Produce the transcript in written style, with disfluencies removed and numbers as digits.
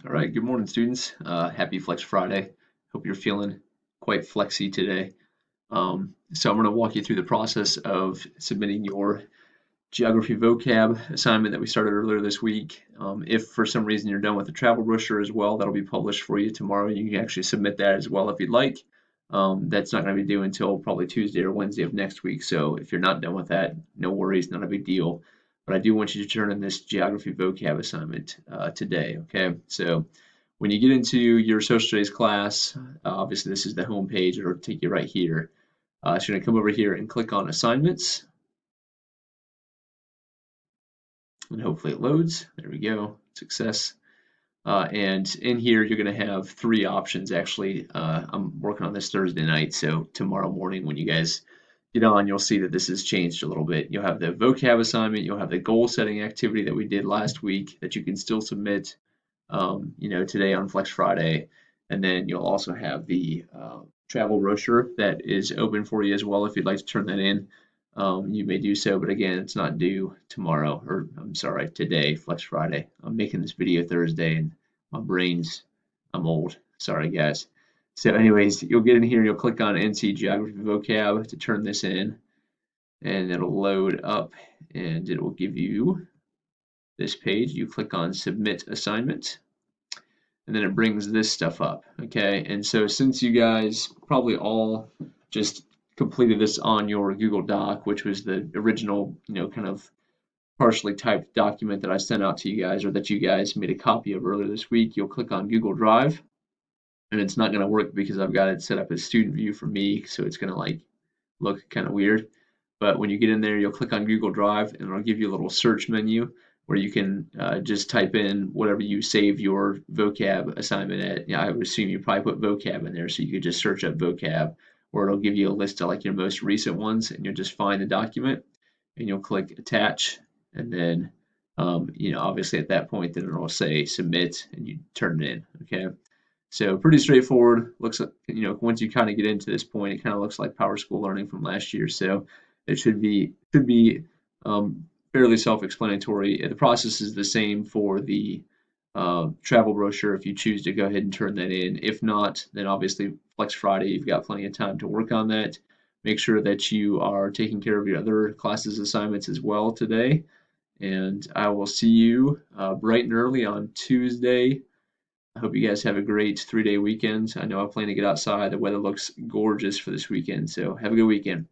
All right, good morning, students. Happy Flex Friday. Hope you're feeling quite flexy today. So I'm going to walk you through the process of submitting your geography vocab assignment that we started earlier this week. If for some reason you're done with the travel brochure as well, that'll be published for you tomorrow. You can actually submit that as well if you'd like. That's not going to be due until probably Tuesday or Wednesday of next week. So if you're not done with that, no worries, not a big deal. But I do want you to turn in this geography vocab assignment today, okay? So when you get into your social studies class, obviously this is the home page. It'll take you right here. So you're going to come over here and click on assignments, and hopefully it loads. There we go, success. And in here, you're going to have three options actually. I'm working on this Thursday night, so tomorrow morning when you guys get on, you'll see that this has changed a little bit. You'll have the vocab assignment, you'll have the goal setting activity that we did last week that you can still submit, today on Flex Friday. And then you'll also have the travel brochure that is open for you as well if you'd like to turn that in. You may do so, but again, it's not due tomorrow, or I'm sorry, today, Flex Friday. I'm making this video Thursday and I'm old. Sorry, guys. So anyways, you'll get in here, you'll click on NC Geography Vocab to turn this in, and it'll load up, and it will give you this page. You click on Submit Assignment, and then it brings this stuff up, okay? And so since you guys probably all just completed this on your Google Doc, which was the original, kind of partially typed document that I sent out to you guys, or that you guys made a copy of earlier this week, you'll click on Google Drive, and it's not going to work because I've got it set up as student view for me, so it's going to like look kind of weird. But when you get in there, you'll click on Google Drive, and it'll give you a little search menu where you can just type in whatever you save your vocab assignment at. I would assume you probably put vocab in there, so you could just search up vocab, or it'll give you a list of like your most recent ones, and you'll just find the document, and you'll click attach, and then obviously at that point, then it'll say submit, and you turn it in. Okay. So pretty straightforward. Looks like, once you kind of get into this point, it kind of looks like PowerSchool Learning from last year. So it should be fairly self-explanatory. The process is the same for the travel brochure if you choose to go ahead and turn that in. If not, then obviously Flex Friday, you've got plenty of time to work on that. Make sure that you are taking care of your other classes assignments as well today. And I will see you bright and early on Tuesday. I hope you guys have a great 3-day weekend. I know I plan to get outside. The weather looks gorgeous for this weekend, so have a good weekend.